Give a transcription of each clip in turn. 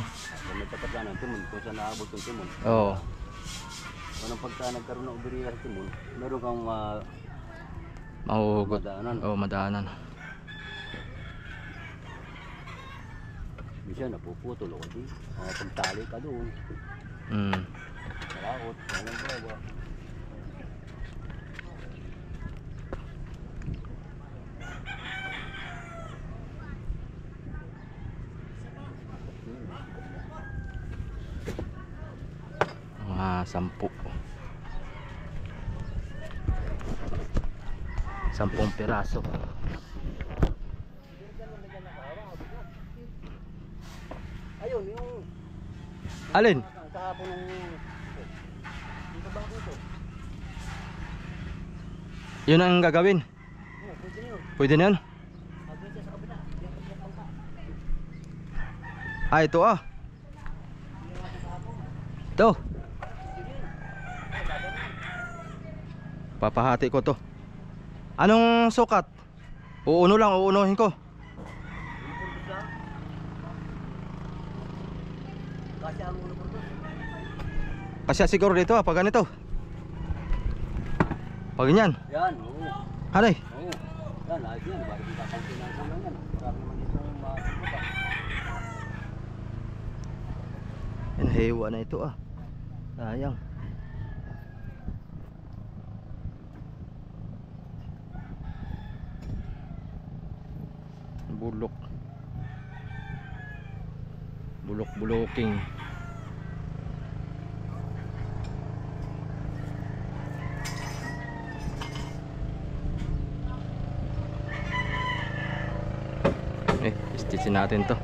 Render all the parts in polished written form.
Kung may tapat ka ng timon, kung saan naabot yung timon. Oo. Anong pagka nagkaroon ng uberiya sa timon, meron kang Mahuhugot. madaanan. Oo, madaanan. Minsan napuputol ako di. Pagtali ka doon. Mm. Kalaot, walang bawa. 10. 10 piraso. Ayun, yung Alin? kahapon ng yung trabaho ko. Yun ang gagawin. Oh, pwede na yun. Pwede na yun? Hagdan siya sa kabila. Yan ang pangka. Ah, ito ah. Ito. Papahati ko to. Anong sukat? Uuno lang, uunuhin ko. Kasi ang ulo ko to. Kasi siguro dito ah, pag ganito. Pag ganyan. Yan, oo. Hanay. Oo. Yan, ayos yan. Bakit yung kakantin ng kulang yan? Marami naman dito yung makikita. Yan, hewa na ito ah. Sayang. Bulok. Bulok-buloking. Stitchin natin to.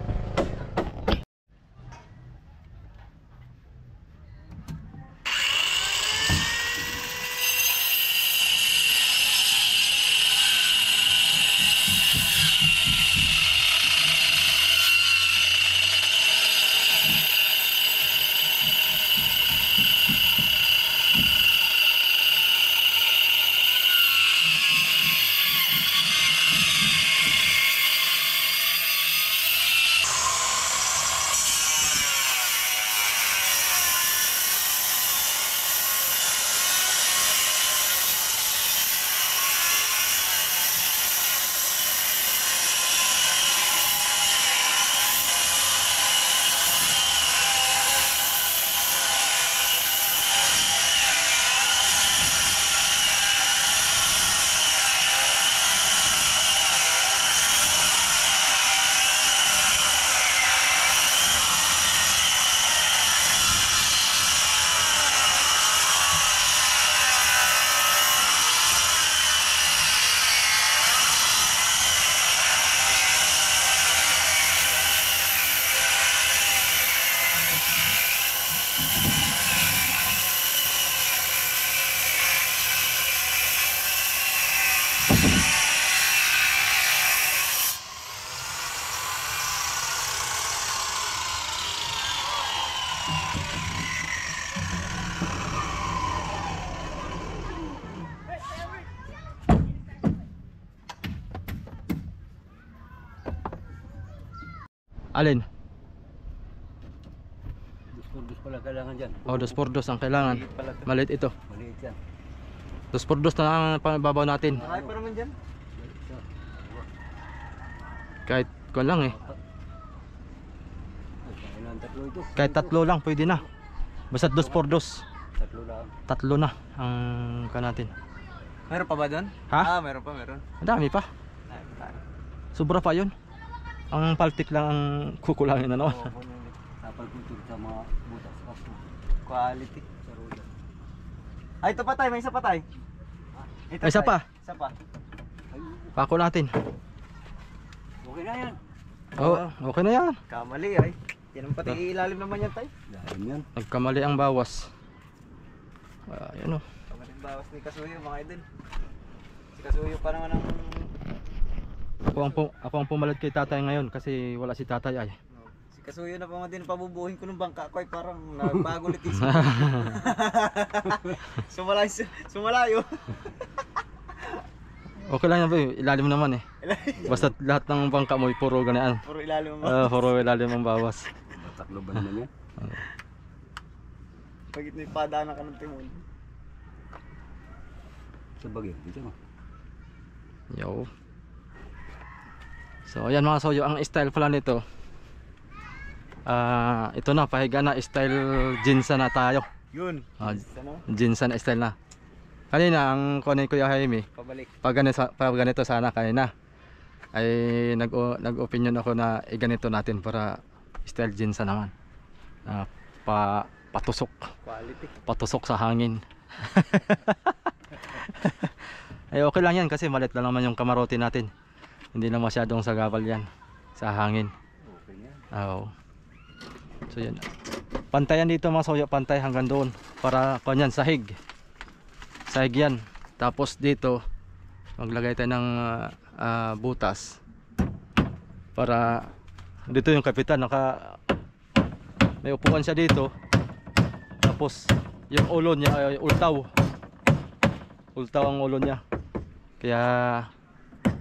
Alin? Dus pala kailangan dyan. Oh, 2x2 ang kailangan. Maliit pala to. Maliit ito. Maliit yan. 2x2 na ang pangbabaw natin. Ay, pa naman dyan. Kahit kung lang eh. Kailangan tatlo ito. Kahit 3 lang pwede na. Basta 2x2. Tatlo lang. 3 na ang natin. Meron pa ba doon? Ha? Meron pa, meron. Ang dami pa. Sobra pa yun. Ang paltik lang ang kukulangin na naman. Tapal kultur sa mga butas. Quality. Ay, ito pa tayo. May isa pa tayo. May isa pa? Isa pa. Pako natin. Okay na yan. Oh, okay na yan. Kamali ay. Yan ang pati ilalim naman yan tayo. Ilalim yan. Nagkamali ang bawas. Ayan o. Kamali ang bawas ni Kasuyo mga idol. Si Kasuyo pa naman ang... Ako ang pumalad kay tatay ngayon kasi wala si tatay ay. Si Kasuyo na pa din pabubuhin ko ng bangka ko ay parang nagbago ulit isip. Sumalayo. Okay lang yan ba, ilalim naman eh. Basta lahat ng bangka mo puro ganyan. Puro ilalim ang Puro ilalim ang bawas. Taklo ba naman yan? Pagit may padaanan ka ng timon. Sa bagay, dito mo. Yo. So ayan mga soyo, ang style pala nito. Ito na, pahiga na, style Jinsan na tayo. Yun. Jinsan na style na. Kanina ang kunin ko yung Jaime. Pabalik. Pag ganito sana kanina. Ay nag-opinion ako na ganito natin para style Jinsan naman. patusok. Quality. Patusok sa hangin. Ay okay lang yan kasi malit lang naman yung kamarote natin. Hindi na masyadong sagabal yan sa hangin. Okay yan. Oo. So yan. Pantayan dito mga soyo, pantay hanggang doon. Para kanyan sahig. Sahig yan. Tapos dito maglagay tayo ng butas. Para dito yung kapitan may upuan siya dito. Tapos yung ulo niya ay ultaw. Ultaw ang ulo niya. Kaya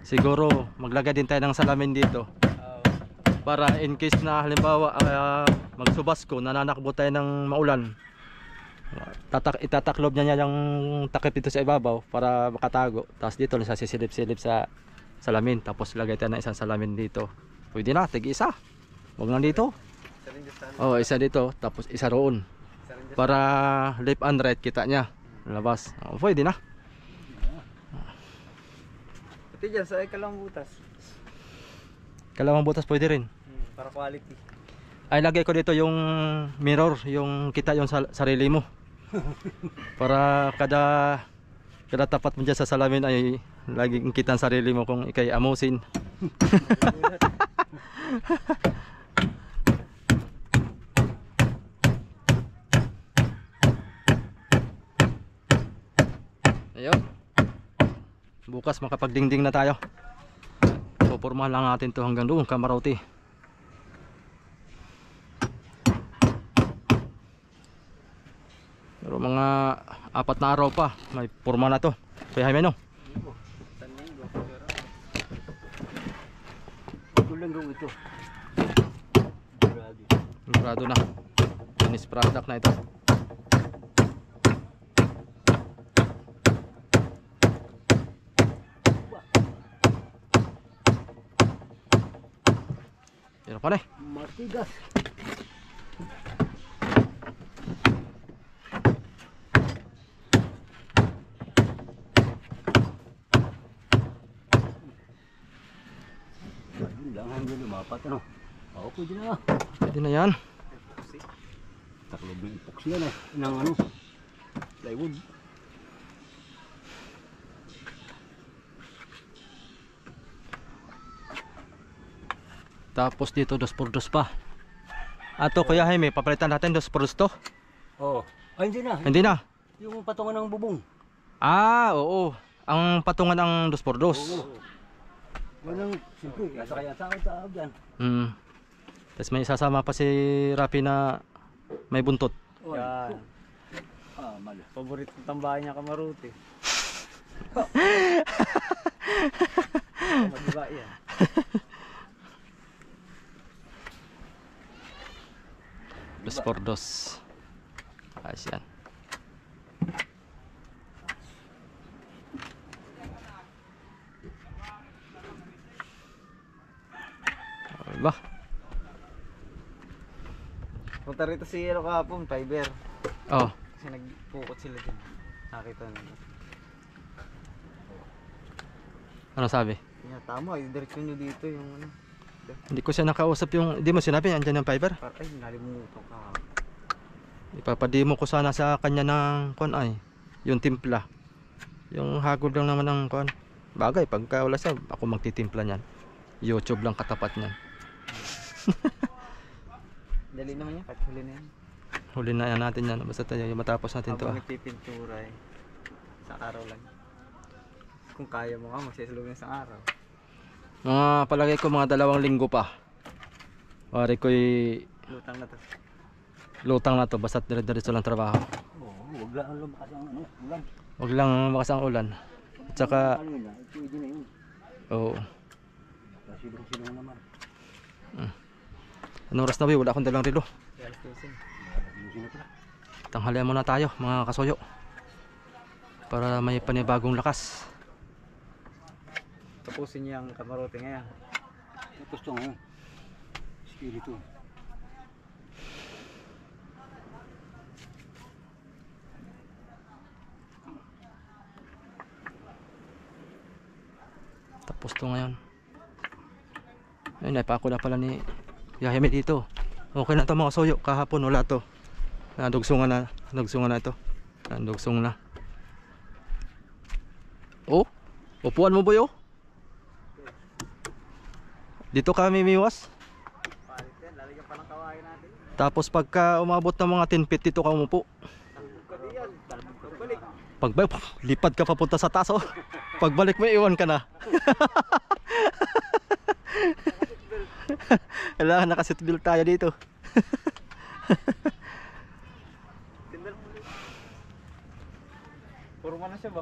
siguro maglagay din tayo ng salamin dito. Para in case na halimbawa magsubasko, nananakbo tayo ng maulan. Itataklob niya yung takip dito sa ibabaw para makatago. Tapos dito sa sisilip-silip sa salamin. Tapos lagay tayo ng isang salamin dito. Pwede na, tig-isa. Huwag lang dito. Oh, isa dito, tapos isa roon. Para left and right kita niya. Labas. Oh, pwede na. Pati dyan sa ikalawang butas. Kalawang butas pwede rin. Para quality. Ay lagay ko dito yung mirror, yung kita yung sarili mo. Para kada tapat mo dyan sa salamin ay laging kita ang sarili mo kung ikay amusin. Ayun. Bukas makapagdingding na tayo. Pupurmahan lang natin to hanggang doon kamarote. Pero mga 4 na araw pa may purma na to. Kaya Jaime no? Kulang ito. Sigurado na. Finished product na ito. Pero pa na eh. Matigas. Ayun lang hanggang lumapat ano. Oo, pwede na. Pwede na yan. Taklob ng epoxy yan eh. Ng ano. Plywood. Tapos dito 2x2 pa. Ato Kuya Jaime, papalitan natin 2x2 to. Oo. Ay hindi na. Hindi na. Yung patungan ng bubong. Oo. Ang patungan ng 2x2. Oo. Walang, siyempre, kaya sa dyan. Tapos may isasama pa si Rapi na may buntot. Yan. Mali. Paborito tambahan niya kamarote. Madiba yan. Dos por dos. Ayos yan. Diba? Punta rito si Hero kahapon, fiber. Oh. Kasi nagpukot sila dyan. Nakita nila. Ano sabi? Kaya tama, i-direction nyo dito yung ano. Hindi ko siya nakausap yung... Hindi mo sinabi, andyan yung fiber? Ay, nalimutan ka. Ipapademo ko sana sa kanya ng kon ay. Yung timpla. Yung hagod lang naman ng kon. Bagay, pagka wala siya, ako magtitimpla niyan. YouTube lang katapat niyan. Dali naman yan, kahit huli na yan. Huli na yan natin yan. Basta tayo matapos natin to. Habang nagpipintura eh. Sa araw lang. Kung kaya mo ka, magsisilog na sa araw. Mga palagay ko mga 2 linggo pa. Pare ko'y Lutang na to. lutang na to. Basta dire-diretso lang trabaho. Oo, huwag lang lumakas ang ano, ulan. Huwag lang makas ang ulan. At saka, Ano yun, pwede na yun. oo. Silong-silong naman. Anong oras na ba? Wala akong dalang relo. Alas 15. Tanghalian muna tayo mga kasuyo. Para may panibagong lakas. Tapusin niya ang kamarote ngayon. Tapos ito ngayon. Espiritu. Tapos to ngayon. Ayun, naipako na pala ni Yahime dito. Okay na to mga kasuyo. Kahapon wala to. Nadugsungan na ito. Nadugsong na. Oh, upuan mo boy oh. Dito kami miwas. Lalagyan pa ng kawain natin. Tapos pagka umabot ng mga 10 feet dito ka umupo. Pagbalik, lipad ka papunta sa taas oh. Pagbalik mo iwan ka na. Kailangan naka-seatbelt tayo dito. Puro na siya ba?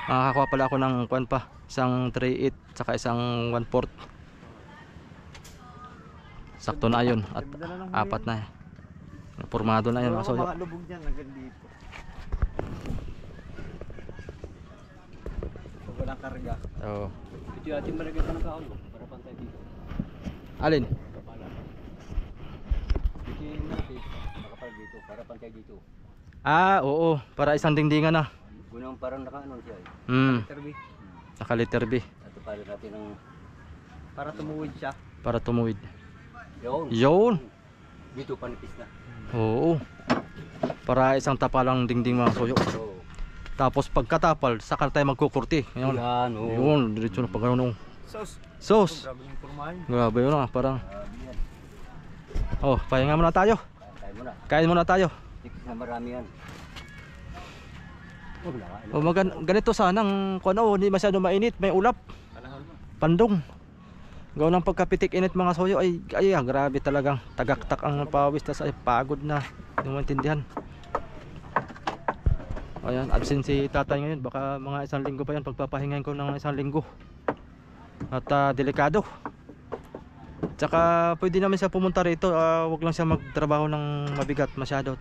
Nakakakuha pala ako ng kuan pa. Isang 3.8 saka isang 1/4. Sakto na yun. At apat na. Formado na yun mga soyo. Mga lubog dyan hanggang dito. Pag walang karga. Oo. Ito yung ating malagyan pa ng kaon para pantay dito. Alin? Dito yung natin. Nakapal dito para pantay dito. Ah, oo. Para isang dingdingan na. Gunang parang naka-ano siya eh. Hmm. Naka liter B. Ito pala natin ng... Para tumuwid siya. Para tumuwid. Yun. Yun. Dito panipis na. Oo. Para isang tapalang dingding mga soyo. Oo. Tapos pagkatapal, saka tayo magkukurti. Ngayon. Yan, oo. Yun, diretso na pag ano. Sauce. Sauce. Grabe yung pormahan. Grabe yun ah, parang. Grabe yan. Oh, pahinga muna tayo. Tayo muna. Kain muna tayo. Tikis na marami yan. Wala ka. O ganito sanang kung ano, hindi masyado mainit, may ulap. Pandong. Gawa ng pagkapitik init mga soyo ay grabe talagang tagaktak ang pawis, tas ay pagod na. Hindi mo maintindihan. Ayan, absent si tatay ngayon, baka mga 1 linggo pa yan pagpapahingain ko ng 1 linggo. At delikado. Tsaka pwede naman siya pumunta rito, wag lang siya magtrabaho ng mabigat masyado.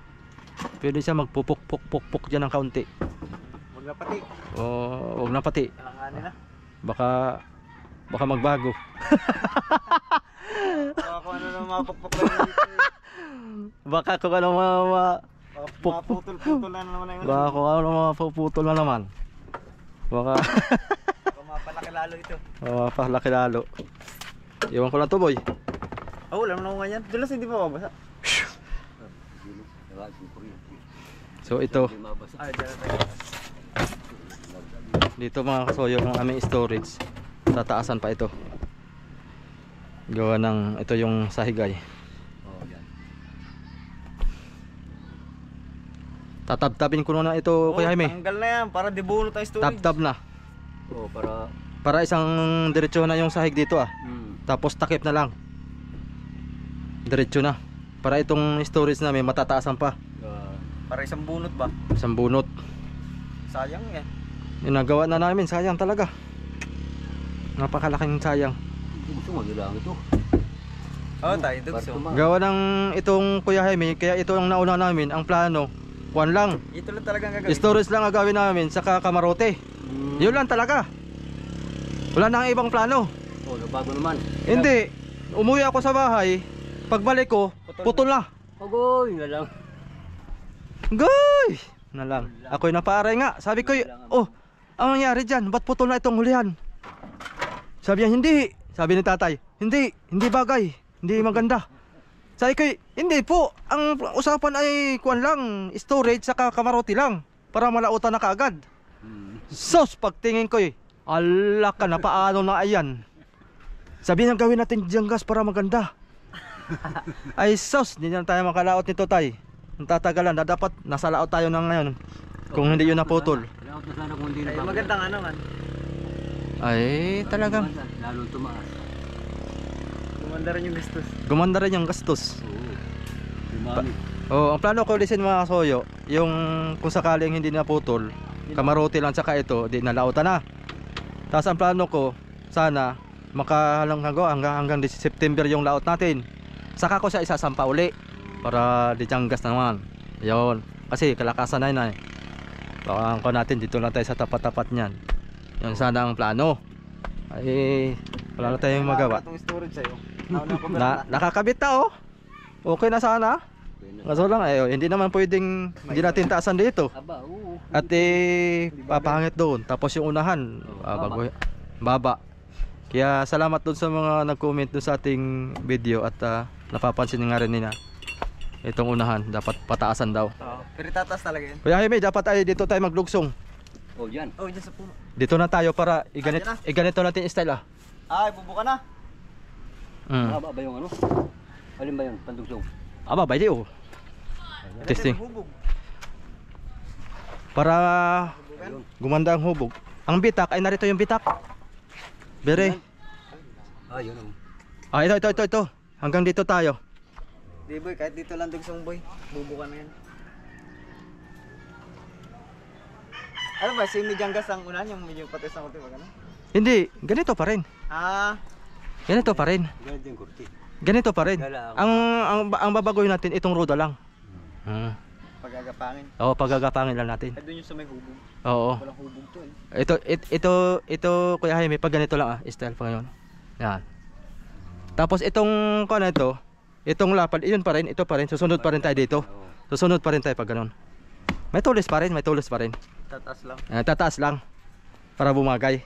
Pwede siya magpupuk-puk-puk dyan ng kaunti. Huwag na pati. O wag na pati. Kalanganin na. Baka magbago. Baka kung ano na mapukpuk lang dito. Baka kung ano Maputol-putol na naman na yun. baka kung ano mapuputol na naman. Baka Baka mapalaki lalo ito. mapalaki lalo. Iwan ko lang to boy. Oh, wala naman ako ganyan. Dulas hindi pa mabasa. So ito, Ay, dyan na tayo. dito mga kasoyo ng aming storage. Tataasan pa ito. Gawa ng ito yung sahigay. Oh, yan. Tatabtabin ko na ito Kuya Jaime. Tanggal na yan para debuno tayo storage. Tabtab na. Oh, Para isang diretso na yung sahig dito ah. Tapos takip na lang. Diretso na. Para itong storage namin matataasan pa. Para isang bunot ba? Isang bunot. Sayang eh. Yung nagawa na namin, sayang talaga. Napakalaking sayang. Gusto mo lang ito. Oh, tayo dugso. Gawa ng itong Kuya Jaime, kaya ito ang nauna namin, ang plano. Kuwan lang. Ito lang talagang gagawin. Storage lang ang gawin namin, saka kamarote. Yun lang talaga. Wala nang ibang plano. Oh, nabago naman. Hindi. Umuwi ako sa bahay. Pagbalik ko, putol na. Agoy, na lang. Goy! Na lang. Ako'y napaaray nga. Sabi ko, oh, ang nangyari dyan, ba't putol na itong hulihan? Sabi niya, hindi. Sabi ni tatay, hindi bagay. Hindi maganda. Sabi ko, hindi po. Ang usapan ay kuwan lang, storage saka kamarote lang. Para malautan na kaagad. Sos, pagtingin ko ala ka na, paano na ayan. Sabi niya, gawin natin diyang gas para maganda. Ay sos, hindi na tayo makalaot nito tay. Ang tatagalan, dapat nasa laot tayo na ngayon. Kung hindi yun naputol. Laot na sana kung hindi na. Ay, magandang ano man. Ay, talagang Lalo tumaas. Gumanda rin yung gastos. gumanda rin yung gastos. Oo. Ang plano ko ulisin mga soyo, yung kung sakaling hindi naputol, kamarote lang tsaka ito, di nalautan na. Tapos ang plano ko, sana hanggang September yung laot natin. Saka ko siya isasampa uli para di gas naman. Yun. Kasi kalakasan na yun. Baka ko natin dito lang tayo sa tapat-tapat niyan. Yun sana ang plano. Ay, wala na tayong magawa. Itong storage sa'yo. Nakakabit na oh. Okay na sana. Kaso lang hindi naman pwedeng hindi natin taasan dito. Aba, oo. At papahangit doon. Tapos yung unahan, baba. Kaya salamat doon sa mga nag-comment doon sa ating video at napapansin nga rin nila. Itong unahan, dapat pataasan daw. Oo. Pero tataas talaga yan. Kuya Jaime, dapat ay dito tayo maglugsong. Oh, dyan. Oh, dyan sa puno. Dito na tayo para dyan na. iganito natin yung style ah. Ay, bubuka na. Mahaba ba yung ano? Alin ba yun? Pandugsong? Aba, pwede oh. Testing. Bubog. Para Bubugan. gumanda ang hubog. Ang bitak, ay narito yung bitak. Bere. Yun. Ah, ito. Hanggang dito tayo. Di boy, kahit dito lang dugsong boy. Bubuka na yan. Ano ba, si Mijanggas ang unahan, yung medyo patis ng konti ba gano'n? Hindi, ganito pa rin. Ah, Ganito pa rin. Ganito yung kurti. Ganito pa rin. Gala ako. Ang babagoy natin itong roda lang. pag-agapangin. Oo, pagagapangin lang natin. Ay, doon yung sa may hubog. Oo. Walang hubog to eh. Ito Kuya Jaime, pag ganito lang style pa ngayon. Yan. Tapos itong kuno ito, itong lapad, iyon pa rin, ito pa rin, susunod pa rin tayo dito. Susunod pa rin tayo pag ganun. May tulis pa rin. Tataas lang. Tataas lang para bumagay.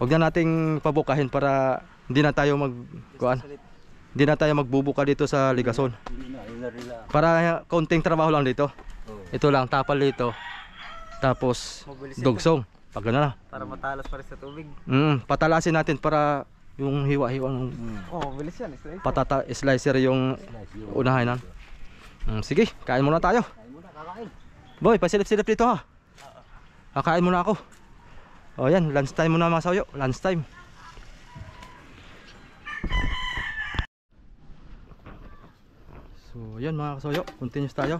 Huwag na nating pabukahin para hindi na tayo hindi na tayo magbubuka dito sa ligason. Para kaunting trabaho lang dito. Ito lang, tapal dito. Tapos Mabilis ito. dugsong. Pag gano'n na. Para matalas pa rin sa tubig. Patalasin natin para yung hiwa-hiwang Oh, mabilis yan. slicer yung unahin. Sige, kain muna tayo. Kain muna, kakain. Boy, pasilip-silip dito ha. Kakain muna ako. O yan, lunch time muna mga sayo. Lunch time. So yan mga kasoyo, continuous tayo.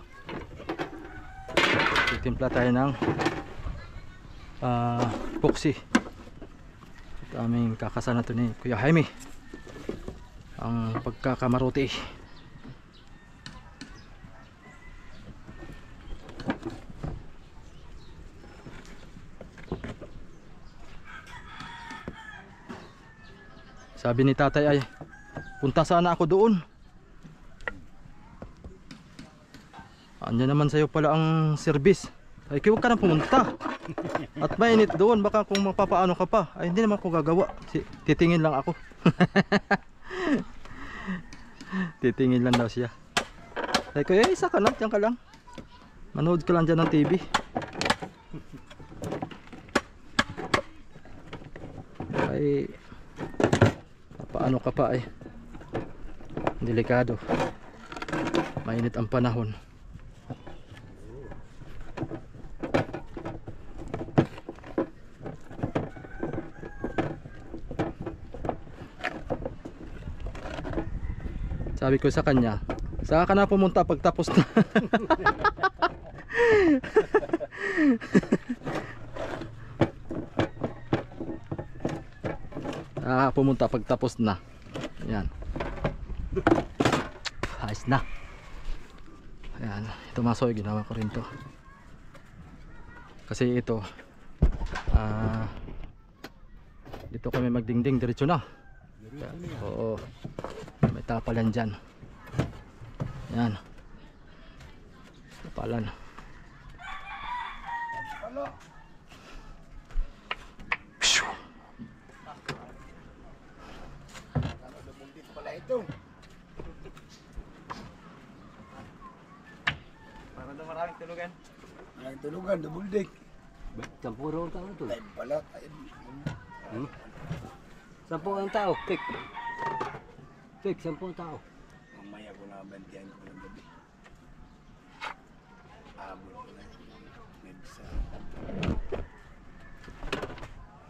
Titimpla tayo ng puksi. At aming kakasana to ni Kuya Jaime. Ang pagkakamaruti. Sabi ni tatay ay punta sana ako doon. Andiyan naman sa'yo pala ang service. Ay huwag ka na pumunta. At mainit doon, baka kung mapapaano ka pa. Ay hindi naman ako gagawa. Titingin lang ako. Titingin lang daw siya. Ay kuya, isa ka lang, diyan ka lang. Manood ka lang dyan ng TV. Ay paano ka pa ay delikado. Mainit ang panahon. Sabi ko sa kanya, saan ka na pumunta pagtapos na? Pumunta pagtapos na. Ayan. Ayos na. Ayan. Ito masoy, ginawa ko rin to. Kasi ito dito kami magdingding, diretso na. Oo. May tapalan dyan. Ayan. Tapalan. Para daw maraming tulugan. Maraming tulugan, double deck. Sampung orang tao tu. Lain pala. Sampung orang tao, fake. Fake, sampung tao. Mamaya ko na bantiyan ko ng gabi. Abot ko na. Medsa.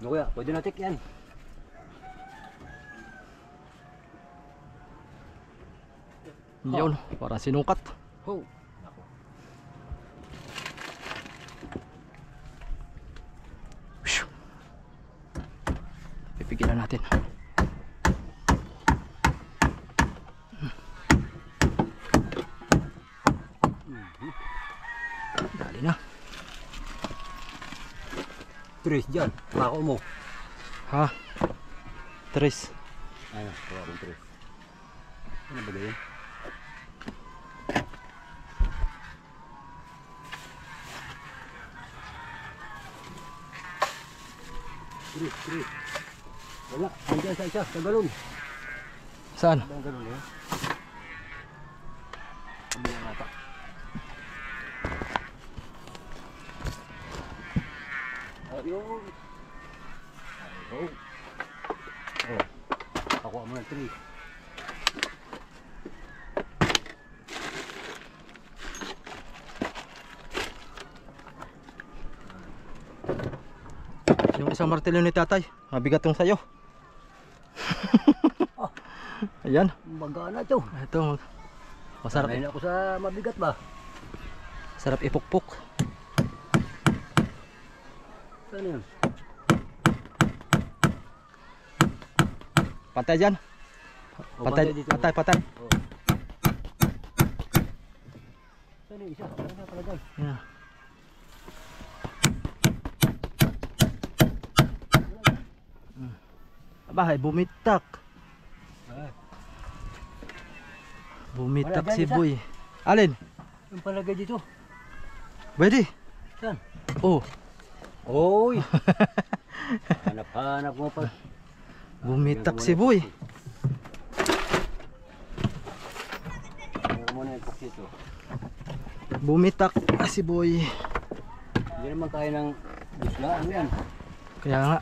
No kuya, pwede na take yan. Yun, parang sinukat. Ho. Pipigilan natin. Dali na. Tres dyan, pako mo. Ha? Tres. Ayun, kuha akong tres. Ano ba ganyan? Tres. Wala, andyan sa isa, sa galon. Saan? Ang galon yan. 3. Yung isang martilyo ni tatay, mabigat yung sayo. Ayan. Magana to. Ito, masarap. Sanay na ako sa mabigat ba? Sarap ipukpok. Saan yun? Pantay dyan. O, Pantay, dito. patay, patay. Oh. Saan yung isa? Saan na pala dyan? Yeah. Aba, bumitak. Ah, Bumitak Wala, si dyan, isa. Boy. Alin? yung palagay dito. Pwede. Saan? Oh, Oy! Hanap-hanap mo pa. bumitak si Boy. Meron mo na yung poksito. Bumitak si Boy. Hindi naman kaya ng busla. Ano yan? Kaya nga.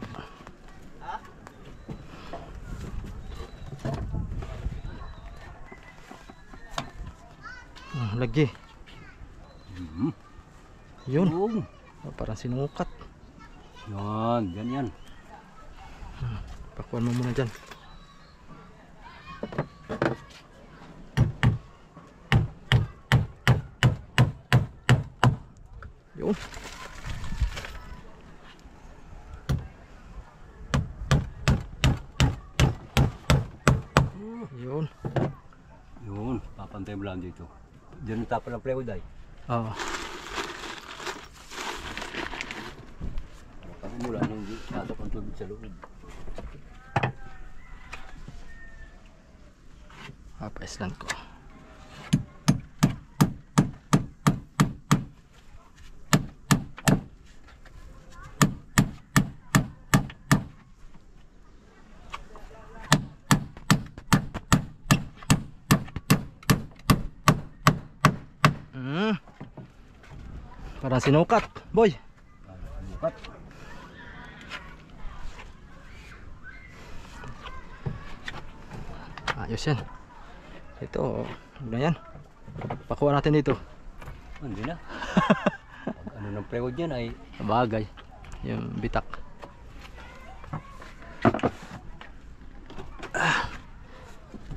Lagi. Yun. Boom! Oh, parang sinukat. Yan, ganyan. Pakuan mo muna dyan. Yun. Yun. Yun, papantay mo lang dito. Diyan ang tapon ng plywood ay. Oo. Pag mula nang pasok ang tubig sa loob. Papaislan ko. Parang sinukat, Boy. Lipat. Ayos yan. Ito, ano yan? Pakuha natin dito. Hindi na. Pag ano ng plywood yan ay Bagay. Yung bitak.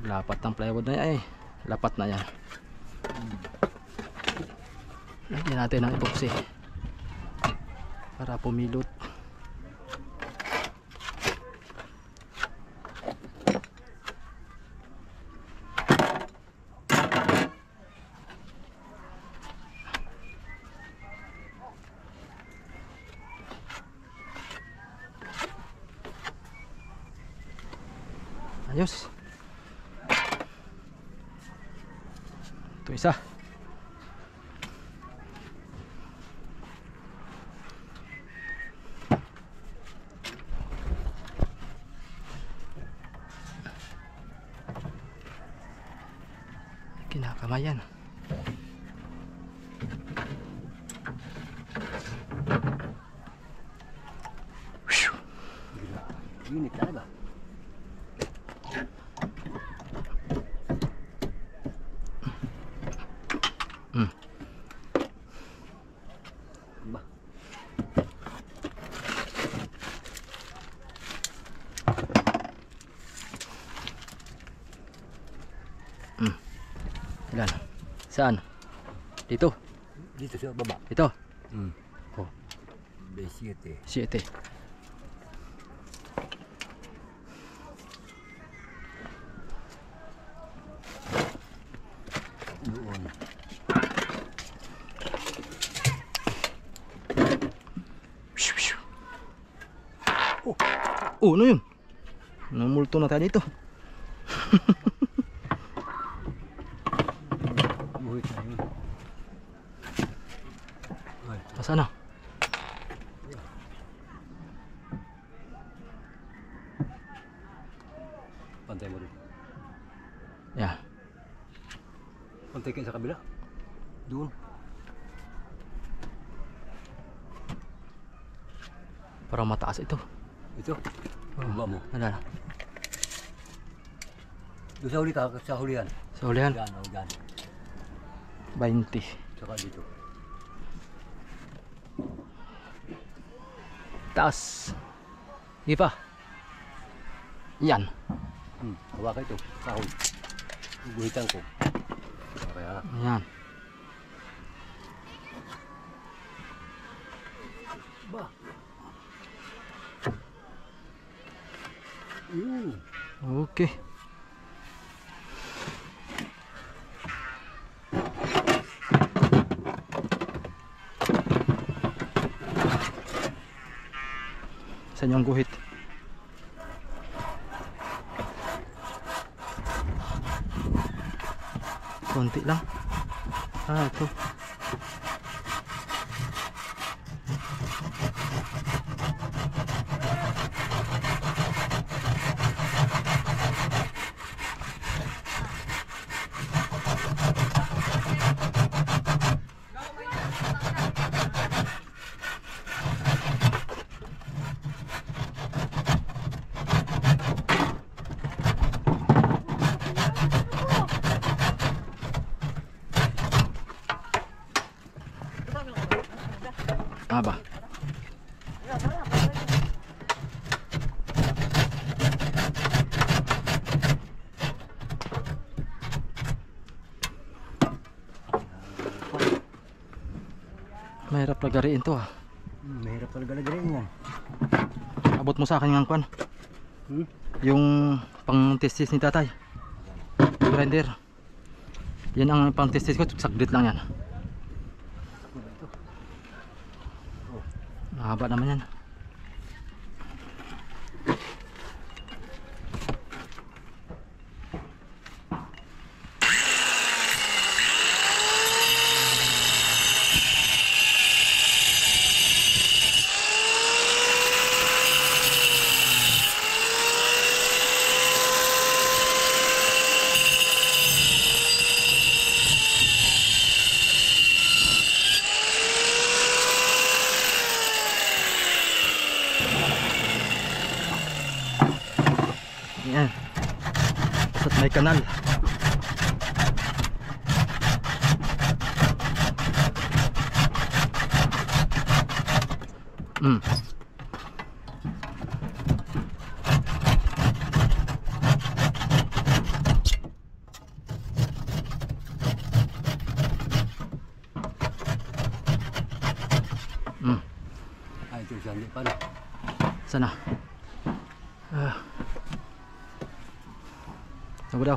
Lapat ng plywood na yan eh. Lapat na yan. Lagyan natin ng epoxy para pumilot. Ayos. Ito isa. Kinakamayan. unit talaga. Ba. Ilan? Saan? Dito. Dito sa baba. Ito. Oh. B7. 7. Doon. Oh, ano yun? Namulto na tayo dito. Buhit na yun. Ay, Saan na? pantay mo rin. Yan. Pantay kayo sa kabila. Doon. Parang mataas ito. Ito. Baba mo. Wala na. Doon sa huli ka, sa hulihan. Sa ulihan. Diyan, o diyan. 20. Saka dito. Taas. Hindi pa. Yan. Hawakan ito. Kahoy. Guhitan ko. Kaya, Yan. ba? Yun. Okay. Saan yung guhit? Konti lang. Ah, ito. Aba. Mahirap lagariin to ah. Mahirap talaga lagyan yan. Abot mo sa akin ng kwan. Hmm? Yung pang testis ni tatay. Grinder. Yan ang pang testis ko. Saglit lang yan. Mahaba naman yan. Yan. Basta't may kanal. Ay, ito siya. Hindi pa na. Sana. Tunggu daw.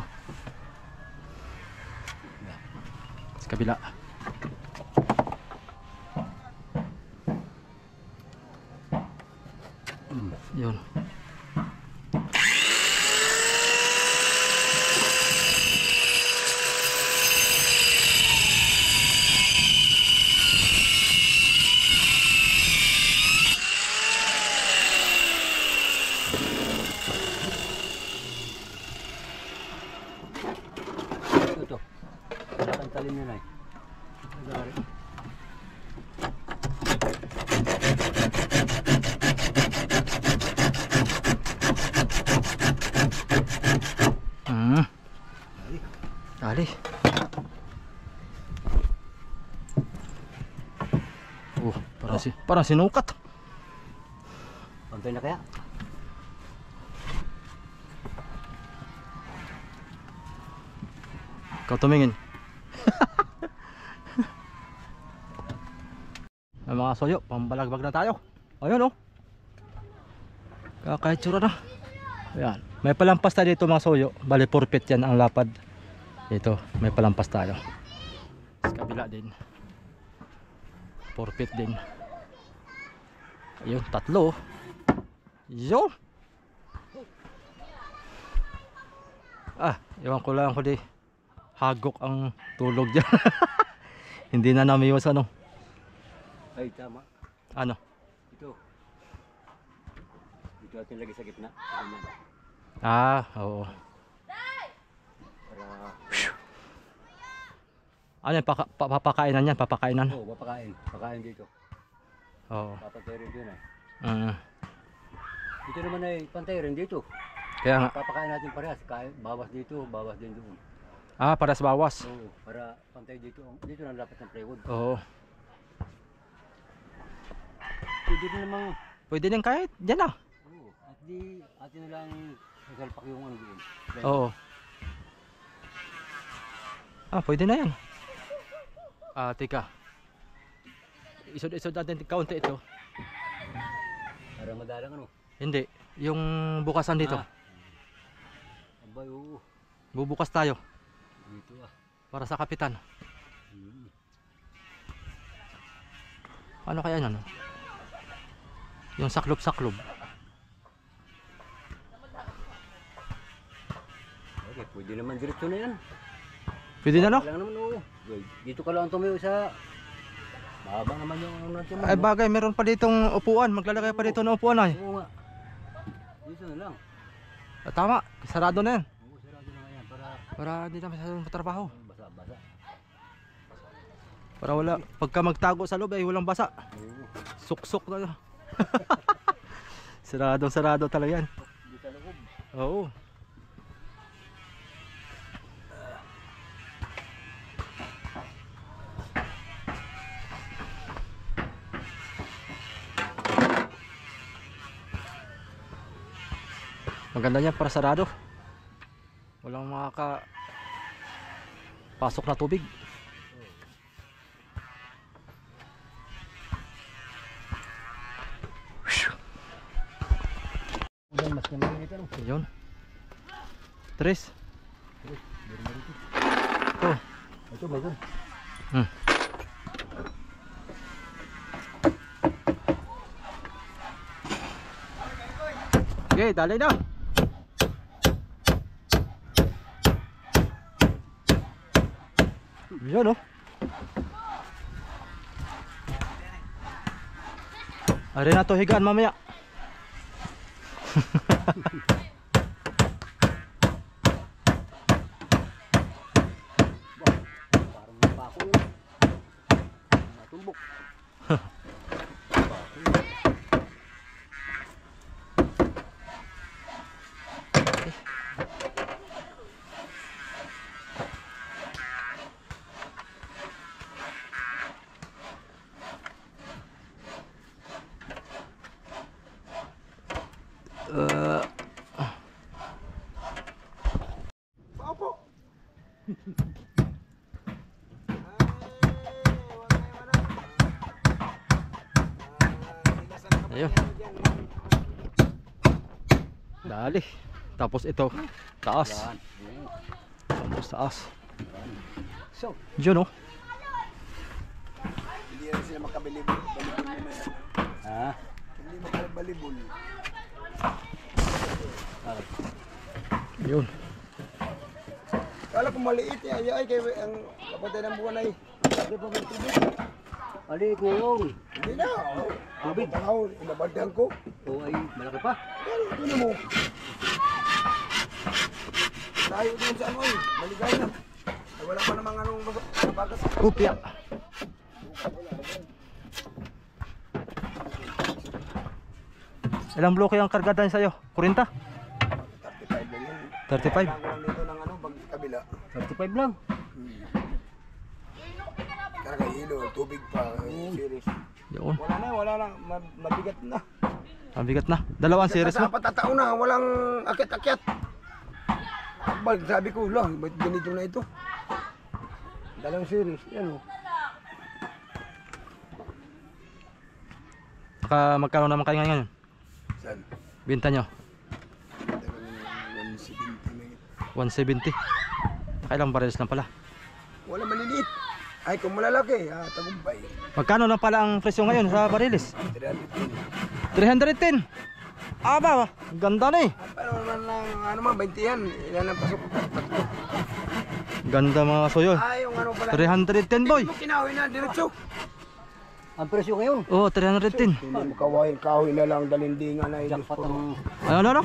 Sa kabila. Yun. Ito. Ang talim niya na eh. Lagari. Dali. Oh, parang sinukat. Pantay na kaya? Ikaw tumingin. Ang mga soyo, pambalagbag na tayo. Ayun oh. Kakaitsura na. Ayan. May palampas tayo dito mga soyo. Bali 4 feet yan ang lapad. Ito, may palampas tayo. Sa kabila din. 4 feet din. Ayun, 3. Yo. Ah, iwan ko lang ko di. Hagok ang tulog dyan. Hindi na namiwas ano. Ay, tama. Ano? Ito. Dito natin lagi sa gitna. Ganyan. Ah, oo. Para... Ano yan? Papakainan yan? Papakainan? Oo, papakain. Pakain dito. Oo. Papantay rin dito na eh. Mm. Dito naman ay pantay rin dito. Kaya nga. Papakain natin parehas. Bawas dito, bawas din doon. Ah, pares bawas. Oo, para pantay dito. Dito na dapat ng plywood. Oo. Pwede din namang, Pwede din kahit dyan ah. oo. At di, atin na lang sasalpak yung ano doon. Oo. Ah, pwede na yan. Ah, teka. Isod-isod natin kaunti ito. Para madalang ano. Hindi. Yung bukasan dito. Ah. Abay, oo. Bubukas tayo. Dito ah. Para sa kapitan. Hmm. Ano kaya yan? Ano? Yung saklob-saklob. Okay, pwede naman diretso na yan. Pwede na no? Kailangan naman oo. Dito ka lang tumayo sa... Mahaba naman yung ano natin. Ay bagay, meron pa ditong upuan. Maglalagay pa dito ng upuan ay. Oo nga. Dito na lang. Ah, tama, sarado na yan. Oo, sarado na nga yan para Para hindi na masyadong matrabaho. basa-basa. Para wala, pagka magtago sa loob ay walang basa. Oo. Suksok na. Sarado talaga yan. Dito sa loob. Oo. Maganda yan para sarado. Walang pasok na tubig. Ulan mas naman dito no. Ayun. Tres. Meron na dito. Ito. Ito ba yun? Hmm. Okay, dali na. Yan oh. Ari na to higaan mamaya. Parang napako yun. Natumbok. Ayun. Dali. Tapos ito, taas. Yan. Tapos taas. So, Diyan oh. Hindi na sila makabalibol. Balibol naman. ha? Hindi makabalibol. Yun. Kala ko maliit eh. Ay, kay ang kapatid ng buwan ay. Sabi pa ng tubig. Ali ko yun. Hindi na. Tubig. Ako, inabadyan ko. O ay malaki pa. Pero ito mo. Tayo din sa ano eh. Maligay na. Ay, wala pa namang anong bagas. Kupya. Ilang bloke ang kargada sa'yo? 40? 35 lang yun. 35? Kailangan ko lang dito ng ano, bag kabila. 35 lang. Karga hilo, tubig pa, series. Yun. Wala na, mabigat na. Ang bigat na. Dalawang series mo? Sa patatao na, walang akyat-akyat. Bal, sabi ko lang, ba't ganito na ito? Dalawang series, yan o. Saka magkano naman kayo ngayon? Saan? Binta nyo? Dalawang 170 na yun. 170. Nakailang barrels na pala. Wala maliliit. Ay, kung malalaki, tagumpay. Magkano na pala ang presyo ngayon sa barriles? 310. 310. Aba, ganda na eh. Paano naman lang, ano man, 20 yan. Ilan ang pasok? Ganda mga soyo. Ay, yung ano pala. 310 boy. Hindi mo kinahoy na, diretso. Ang presyo ngayon. Oh, 310. Hindi mo kahoy na lang, dalindingan na ito. Jackpot ang Ano?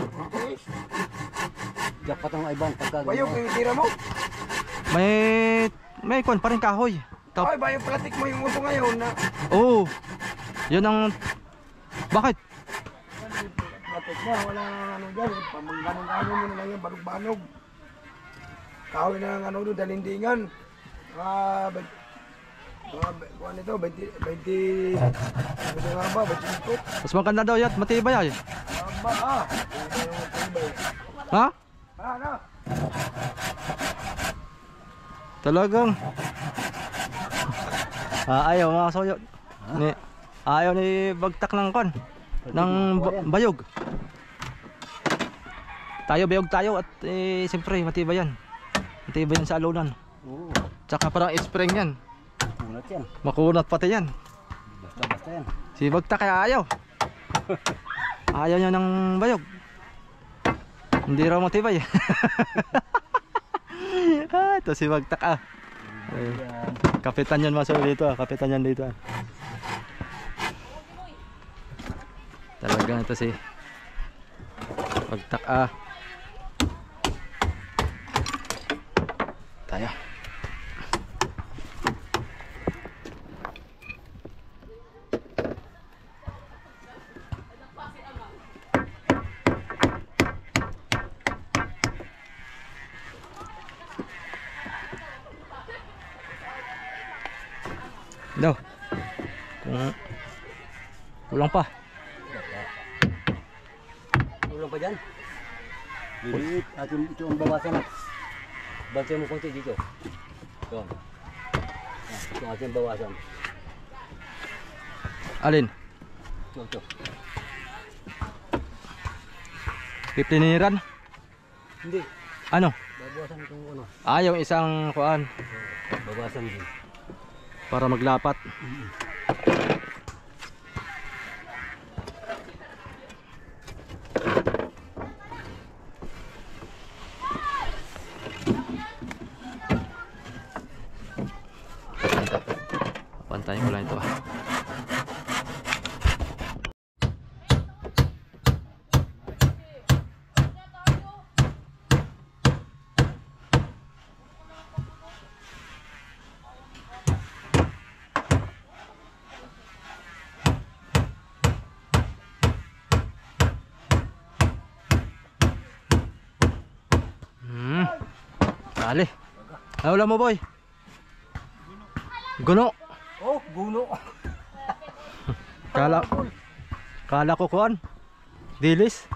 jackpot ang ibang pagka. Bayo, pinitira mo. May kon pa rin kahoy. Ay, bayo, platik mo yung uso ngayon na. Oh. Yun ang bakit? Platik Tek na, wala ano dyan. Pamangganong-ganon mo na lang yan, banog-banog. Kahoy na ang ano doon, dalindingan. Kuhan ito, 20, ano nga ba, 25. Mas maganda daw yan, matibay ay. Tama ah. Ha? Ano? Talagang ayaw mga soyo ni, ayaw ni bagtak ng kon ng bayog. Tayo bayog tayo at siyempre matibay yan, matibay yan sa alunan. Oo. Tsaka parang spring yan, Kunat yan. makunat pati yan. Basta-basta yan. Si bagtak kaya ayaw. Ayaw niya ng bayog, hindi raw matibay. Ito si bagtak ah. Ayun. Kapitan yan masuk dito ah, kapitan yan dito ah. Talagang ito si bagtak ah. Tayo. No. Kung kulang pa. Ulang pa dyan. Liliit. Atin ito ang bawasan na. Bantay mo konti dito. Ito. Ito ang ating bawasan. Alin? Ito. 50 niniran? Hindi. Ano? Babawasan itong ano. Yung isang kuan Babawasan din. para maglapat. Pantayin ko lang ito ah. Dali. Ay, wala mo boy. Guno. Oh, guno. Kala ko kuan. Dilis.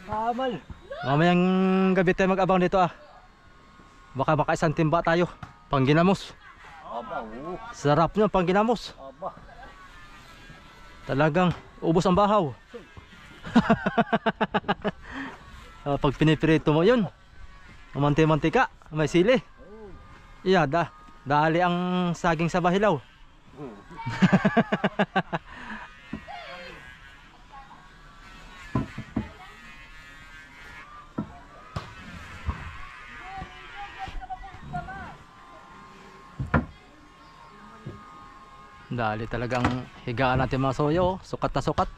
Kamal. Mamayang gabi tayo mag-abang dito ah. Baka isang timba tayo. Pangginamos. Aba, oo. Sarap nyo pangginamos. Aba. Talagang ubos ang bahaw. Pag pinipirito mo yun, mantika, may sili. Iya, dali ang saging sa bahilaw. Dali talagang higaan natin mga soyo, sukat na sukat.